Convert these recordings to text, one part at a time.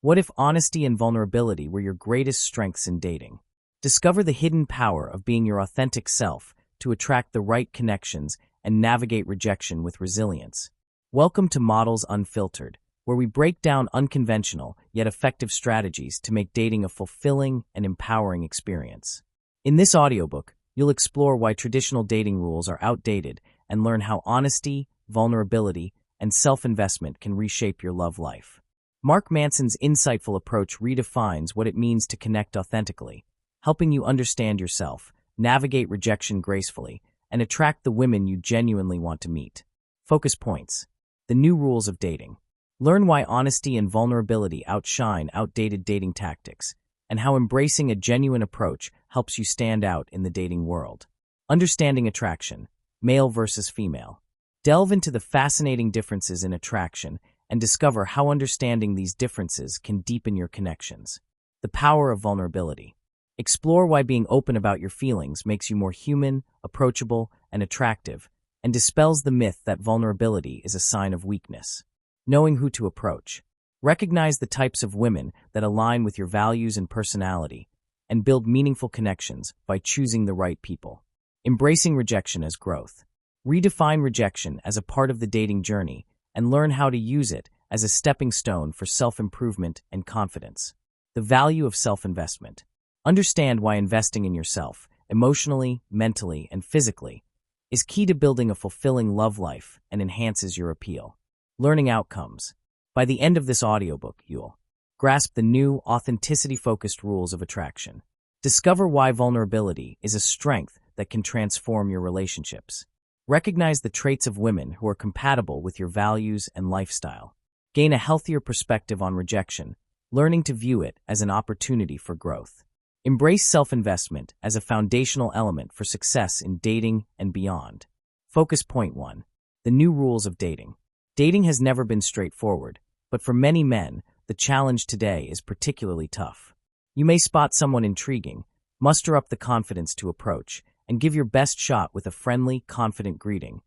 What if honesty and vulnerability were your greatest strengths in dating? Discover the hidden power of being your authentic self to attract the right connections and navigate rejection with resilience. Welcome to Models Unfiltered, where we break down unconventional yet effective strategies to make dating a fulfilling and empowering experience. In this audiobook, you'll explore why traditional dating rules are outdated and learn how honesty, vulnerability, and self-investment can reshape your love life. Mark Manson's insightful approach redefines what it means to connect authentically, helping you understand yourself, navigate rejection gracefully, and attract the women you genuinely want to meet. Focus points: the new rules of dating. Learn why honesty and vulnerability outshine outdated dating tactics, and how embracing a genuine approach helps you stand out in the dating world. Understanding attraction, male versus female. Delve into the fascinating differences in attraction and discover how understanding these differences can deepen your connections. The power of vulnerability. Explore why being open about your feelings makes you more human, approachable, and attractive, and dispels the myth that vulnerability is a sign of weakness. Knowing who to approach. Recognize the types of women that align with your values and personality, and build meaningful connections by choosing the right people. Embracing rejection as growth. Redefine rejection as a part of the dating journey and learn how to use it as a stepping stone for self-improvement and confidence. The value of self-investment. Understand why investing in yourself, emotionally, mentally, and physically, is key to building a fulfilling love life and enhances your appeal. Learning outcomes. By the end of this audiobook, you'll grasp the new, authenticity-focused rules of attraction. Discover why vulnerability is a strength that can transform your relationships. Recognize the traits of women who are compatible with your values and lifestyle. Gain a healthier perspective on rejection, learning to view it as an opportunity for growth. Embrace self-investment as a foundational element for success in dating and beyond. Focus point 1. The new rules of dating. Dating has never been straightforward, but for many men, the challenge today is particularly tough. You may spot someone intriguing, muster up the confidence to approach, and give your best shot with a friendly, confident greeting,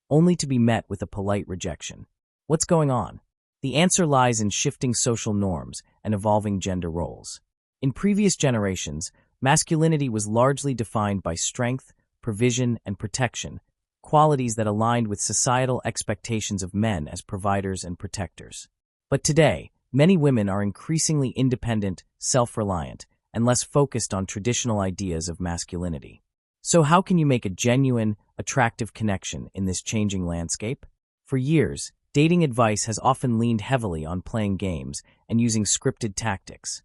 only to be met with a polite rejection. What's going on? The answer lies in shifting social norms and evolving gender roles. In previous generations, masculinity was largely defined by strength, provision, and protection, qualities that aligned with societal expectations of men as providers and protectors. But today, many women are increasingly independent, self-reliant, and less focused on traditional ideas of masculinity. So how can you make a genuine, attractive connection in this changing landscape? For years, dating advice has often leaned heavily on playing games and using scripted tactics,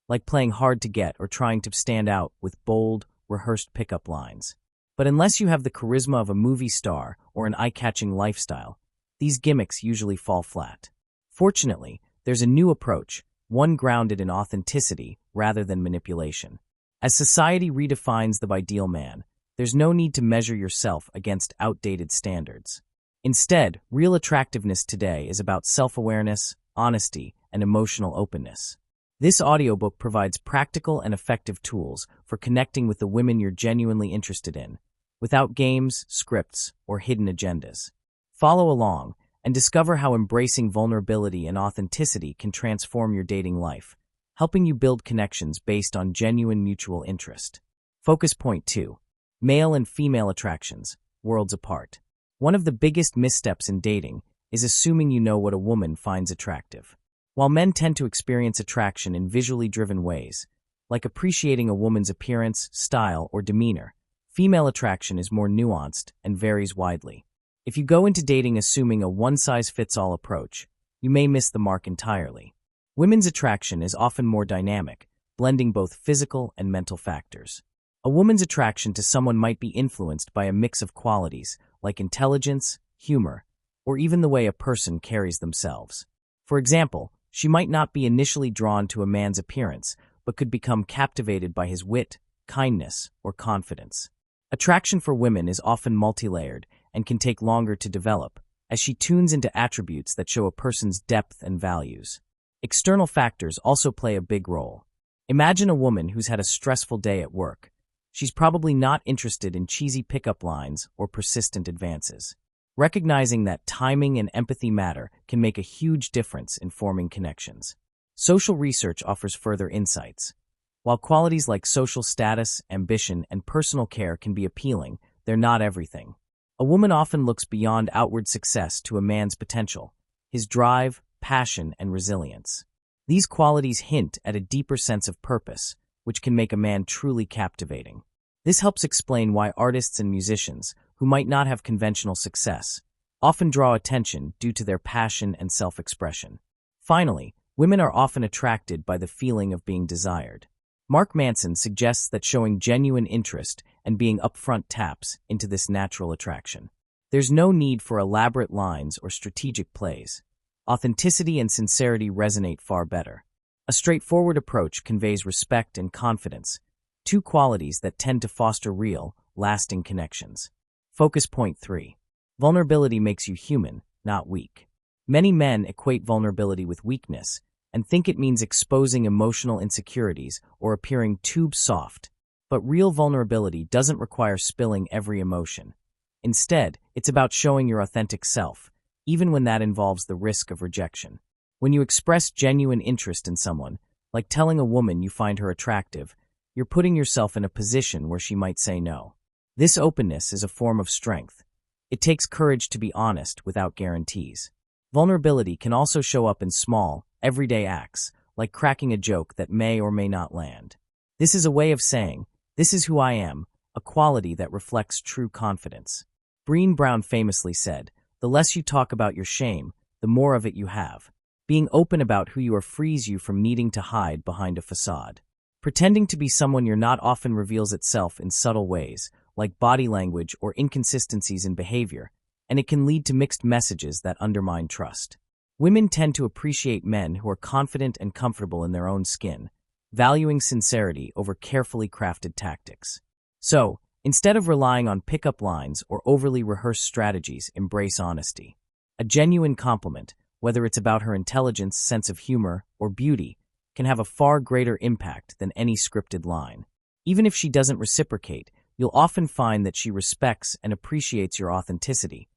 like playing hard to get or trying to stand out with bold, rehearsed pickup lines. But unless you have the charisma of a movie star or an eye-catching lifestyle, these gimmicks usually fall flat. Fortunately, there's a new approach, one grounded in authenticity rather than manipulation. As society redefines the ideal man, there's no need to measure yourself against outdated standards. Instead, real attractiveness today is about self-awareness, honesty, and emotional openness. This audiobook provides practical and effective tools for connecting with the women you're genuinely interested in, without games, scripts, or hidden agendas. Follow along and discover how embracing vulnerability and authenticity can transform your dating life, helping you build connections based on genuine mutual interest. Focus point 2. Male and female attractions, worlds apart. One of the biggest missteps in dating is assuming you know what a woman finds attractive. While men tend to experience attraction in visually driven ways, like appreciating a woman's appearance, style, or demeanor, female attraction is more nuanced and varies widely. If you go into dating assuming a one-size-fits-all approach, you may miss the mark entirely. Women's attraction is often more dynamic, blending both physical and mental factors. A woman's attraction to someone might be influenced by a mix of qualities like intelligence, humor, or even the way a person carries themselves. For example, she might not be initially drawn to a man's appearance, but could become captivated by his wit, kindness, or confidence. Attraction for women is often multi-layered and can take longer to develop, as she tunes into attributes that show a person's depth and values. External factors also play a big role. Imagine a woman who's had a stressful day at work. She's probably not interested in cheesy pickup lines or persistent advances. Recognizing that timing and empathy matter can make a huge difference in forming connections. Social research offers further insights. While qualities like social status, ambition, and personal care can be appealing, they're not everything. A woman often looks beyond outward success to a man's potential, his drive, passion, and resilience. These qualities hint at a deeper sense of purpose, which can make a man truly captivating. This helps explain why artists and musicians, who might not have conventional success, often draw attention due to their passion and self-expression. Finally, women are often attracted by the feeling of being desired. Mark Manson suggests that showing genuine interest and being upfront taps into this natural attraction. There's no need for elaborate lines or strategic plays. Authenticity and sincerity resonate far better. A straightforward approach conveys respect and confidence, two qualities that tend to foster real, lasting connections. Focus point 3. Vulnerability makes you human, not weak. Many men equate vulnerability with weakness and think it means exposing emotional insecurities or appearing too soft. But real vulnerability doesn't require spilling every emotion. Instead, it's about showing your authentic self, even when that involves the risk of rejection. When you express genuine interest in someone, like telling a woman you find her attractive, you're putting yourself in a position where she might say no. This openness is a form of strength. It takes courage to be honest without guarantees. Vulnerability can also show up in small, everyday acts, like cracking a joke that may or may not land. This is a way of saying, "This is who I am," a quality that reflects true confidence. Brené Brown famously said, "The less you talk about your shame, the more of it you have." Being open about who you are frees you from needing to hide behind a facade. Pretending to be someone you're not often reveals itself in subtle ways, like body language or inconsistencies in behavior, and it can lead to mixed messages that undermine trust. Women tend to appreciate men who are confident and comfortable in their own skin, valuing sincerity over carefully crafted tactics. So, instead of relying on pickup lines or overly rehearsed strategies, embrace honesty. A genuine compliment, whether it's about her intelligence, sense of humor, or beauty, can have a far greater impact than any scripted line. Even if she doesn't reciprocate, you'll often find that she respects and appreciates your authenticity,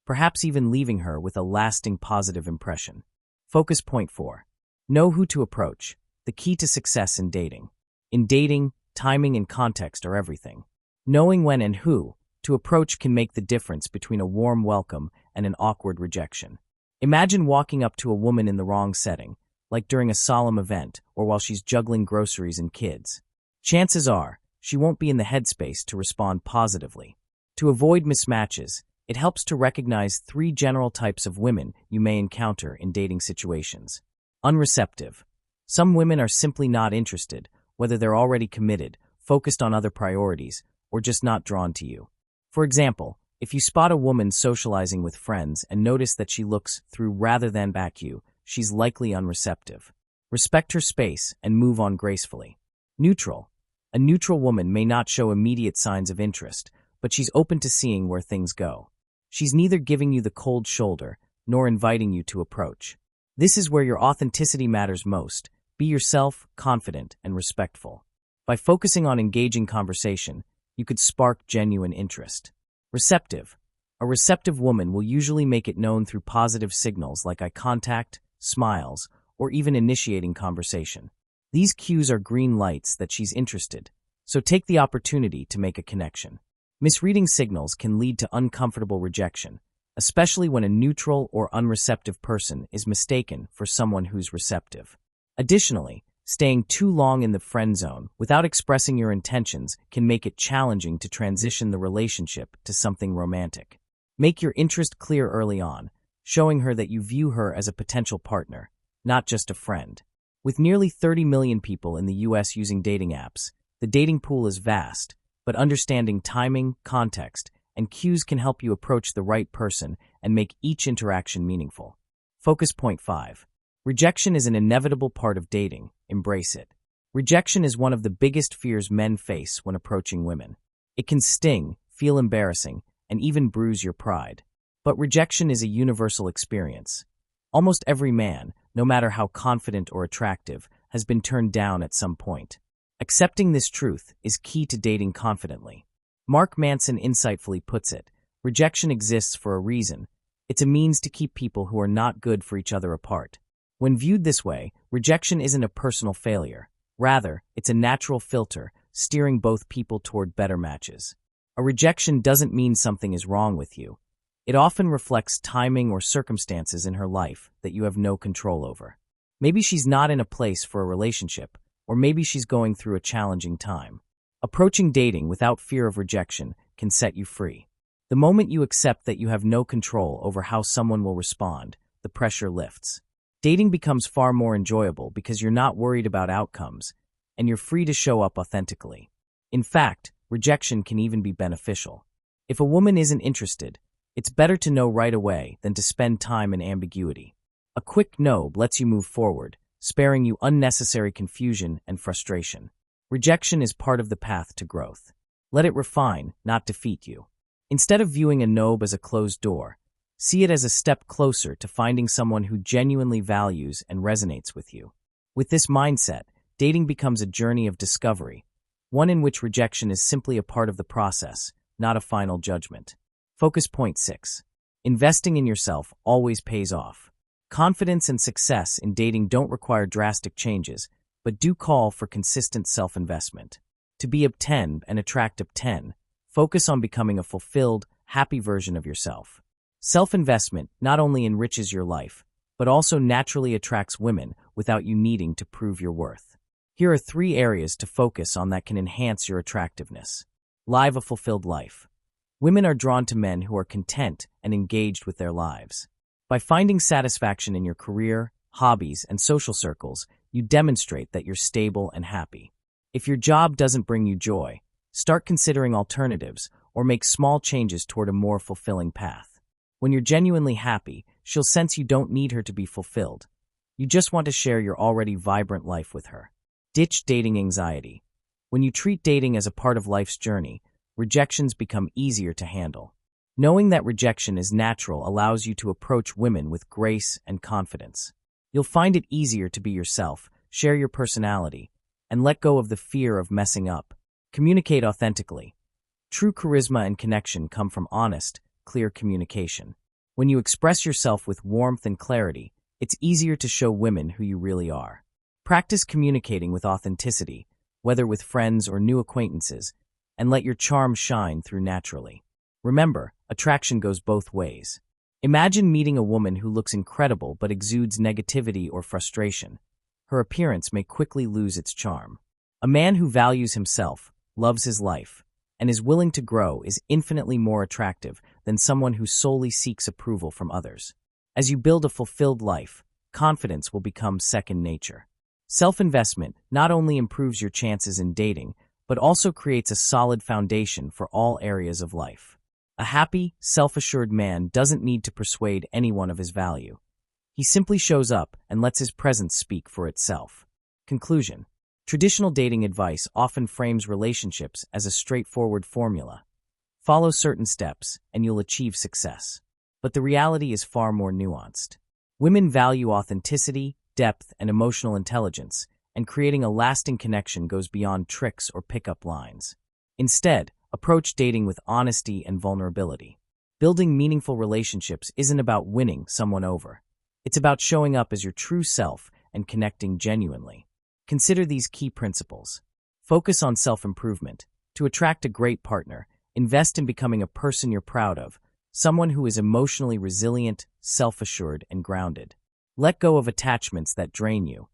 perhaps even leaving her with a lasting positive impression. Focus point 4. Know who to approach, the key to success in dating. In dating, timing and context are everything. Knowing when and who to approach can make the difference between a warm welcome and an awkward rejection. Imagine walking up to a woman in the wrong setting, like during a solemn event or while she's juggling groceries and kids. Chances are, she won't be in the headspace to respond positively. To avoid mismatches, it helps to recognize 3 general types of women you may encounter in dating situations. Unreceptive. Some women are simply not interested, whether they're already committed, focused on other priorities, or just not drawn to you. For example, if you spot a woman socializing with friends and notice that she looks through rather than at you, she's likely unreceptive. Respect her space and move on gracefully. Neutral. A neutral woman may not show immediate signs of interest, but she's open to seeing where things go. She's neither giving you the cold shoulder nor inviting you to approach. This is where your authenticity matters most. Be yourself, confident, and respectful. By focusing on engaging conversation, you could spark genuine interest. Receptive. A receptive woman will usually make it known through positive signals like eye contact, smiles, or even initiating conversation. These cues are green lights that she's interested, so take the opportunity to make a connection. Misreading signals can lead to uncomfortable rejection, especially when a neutral or unreceptive person is mistaken for someone who's receptive. Additionally, staying too long in the friend zone without expressing your intentions can make it challenging to transition the relationship to something romantic. Make your interest clear early on, showing her that you view her as a potential partner, not just a friend. With nearly 30 million people in the US using dating apps, the dating pool is vast, but understanding timing, context, and cues can help you approach the right person and make each interaction meaningful. Focus point 5. Rejection is an inevitable part of dating. Embrace it. Rejection is one of the biggest fears men face when approaching women. It can sting, feel embarrassing, and even bruise your pride. But rejection is a universal experience. Almost every man, no matter how confident or attractive, has been turned down at some point. Accepting this truth is key to dating confidently. Mark Manson insightfully puts it, rejection exists for a reason. It's a means to keep people who are not good for each other apart. When viewed this way, rejection isn't a personal failure. Rather, it's a natural filter, steering both people toward better matches. A rejection doesn't mean something is wrong with you. It often reflects timing or circumstances in her life that you have no control over. Maybe she's not in a place for a relationship, or maybe she's going through a challenging time. Approaching dating without fear of rejection can set you free. The moment you accept that you have no control over how someone will respond, the pressure lifts. Dating becomes far more enjoyable because you're not worried about outcomes, and you're free to show up authentically. In fact, rejection can even be beneficial. If a woman isn't interested, it's better to know right away than to spend time in ambiguity. A quick no lets you move forward, sparing you unnecessary confusion and frustration. Rejection is part of the path to growth. Let it refine, not defeat you. Instead of viewing a no as a closed door, see it as a step closer to finding someone who genuinely values and resonates with you. With this mindset, dating becomes a journey of discovery, one in which rejection is simply a part of the process, not a final judgment. Focus point 6. Investing in yourself always pays off. Confidence and success in dating don't require drastic changes, but do call for consistent self-investment. To be up 10 and attract up 10, focus on becoming a fulfilled, happy version of yourself. Self-investment not only enriches your life, but also naturally attracts women without you needing to prove your worth. Here are 3 areas to focus on that can enhance your attractiveness. Live a fulfilled life. Women are drawn to men who are content and engaged with their lives. By finding satisfaction in your career, hobbies, and social circles, you demonstrate that you're stable and happy. If your job doesn't bring you joy, start considering alternatives or make small changes toward a more fulfilling path. When you're genuinely happy, she'll sense you don't need her to be fulfilled. You just want to share your already vibrant life with her. Ditch dating anxiety. When you treat dating as a part of life's journey, rejections become easier to handle. Knowing that rejection is natural allows you to approach women with grace and confidence. You'll find it easier to be yourself, share your personality, and let go of the fear of messing up. Communicate authentically. True charisma and connection come from honest, clear communication. When you express yourself with warmth and clarity, it's easier to show women who you really are. Practice communicating with authenticity, whether with friends or new acquaintances, and let your charm shine through naturally. Remember, attraction goes both ways. Imagine meeting a woman who looks incredible but exudes negativity or frustration. Her appearance may quickly lose its charm. A man who values himself, loves his life, and is willing to grow is infinitely more attractive than someone who solely seeks approval from others. As you build a fulfilled life, confidence will become second nature. Self-investment not only improves your chances in dating, but also creates a solid foundation for all areas of life. A happy, self-assured man doesn't need to persuade anyone of his value. He simply shows up and lets his presence speak for itself. Conclusion. Traditional dating advice often frames relationships as a straightforward formula. Follow certain steps, and you'll achieve success. But the reality is far more nuanced. Women value authenticity, depth, and emotional intelligence, and creating a lasting connection goes beyond tricks or pickup lines. Instead, approach dating with honesty and vulnerability. Building meaningful relationships isn't about winning someone over. It's about showing up as your true self and connecting genuinely. Consider these key principles. Focus on self-improvement. To attract a great partner, invest in becoming a person you're proud of, someone who is emotionally resilient, self-assured, and grounded. Let go of attachments that drain you.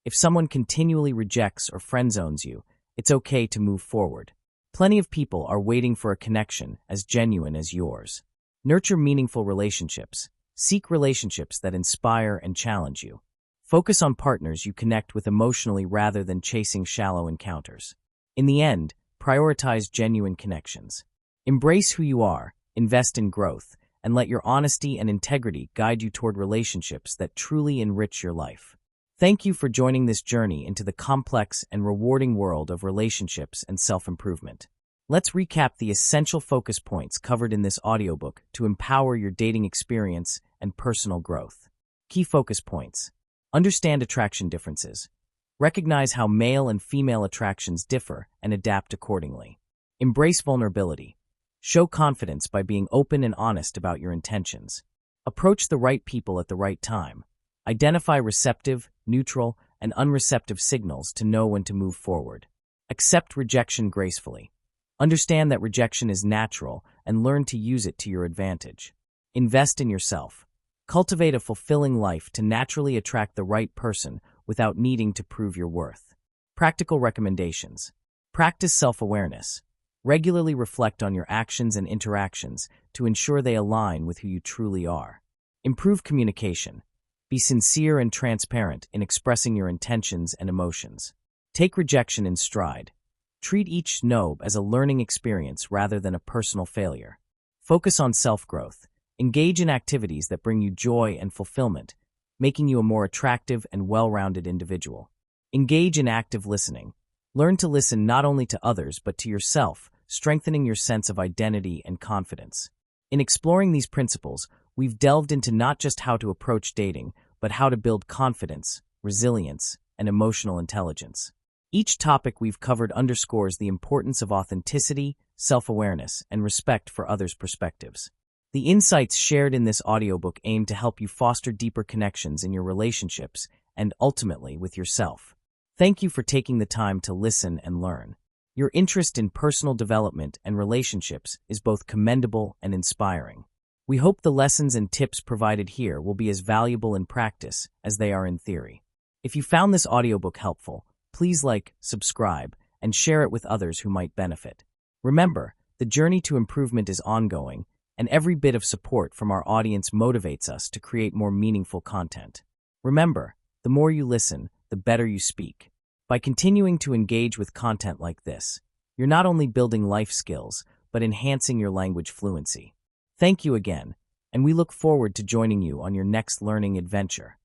If someone continually rejects or friend-zones you, it's okay to move forward. Plenty of people are waiting for a connection as genuine as yours. Nurture meaningful relationships. Seek relationships that inspire and challenge you. Focus on partners you connect with emotionally rather than chasing shallow encounters. In the end, prioritize genuine connections. Embrace who you are, invest in growth, and let your honesty and integrity guide you toward relationships that truly enrich your life. Thank you for joining this journey into the complex and rewarding world of relationships and self-improvement. Let's recap the essential focus points covered in this audiobook to empower your dating experience and personal growth. Key focus points. Understand attraction differences. Recognize how male and female attractions differ and adapt accordingly. Embrace vulnerability. Show confidence by being open and honest about your intentions. Approach the right people at the right time. Identify receptive, neutral, and unreceptive signals to know when to move forward. Accept rejection gracefully. Understand that rejection is natural and learn to use it to your advantage. Invest in yourself. Cultivate a fulfilling life to naturally attract the right person without needing to prove your worth. Practical recommendations. Practice self-awareness. Regularly reflect on your actions and interactions to ensure they align with who you truly are. Improve communication. Be sincere and transparent in expressing your intentions and emotions. Take rejection in stride. Treat each no as a learning experience rather than a personal failure. Focus on self-growth. Engage in activities that bring you joy and fulfillment, making you a more attractive and well-rounded individual. Engage in active listening. Learn to listen not only to others but to yourself, strengthening your sense of identity and confidence. In exploring these principles, we've delved into not just how to approach dating, but how to build confidence, resilience, and emotional intelligence. Each topic we've covered underscores the importance of authenticity, self-awareness, and respect for others' perspectives. The insights shared in this audiobook aim to help you foster deeper connections in your relationships and ultimately with yourself. Thank you for taking the time to listen and learn. Your interest in personal development and relationships is both commendable and inspiring. We hope the lessons and tips provided here will be as valuable in practice as they are in theory. If you found this audiobook helpful, please like, subscribe, and share it with others who might benefit. Remember, the journey to improvement is ongoing, and every bit of support from our audience motivates us to create more meaningful content. Remember, the more you listen, the better you speak. By continuing to engage with content like this, you're not only building life skills, but enhancing your language fluency. Thank you again, and we look forward to joining you on your next learning adventure.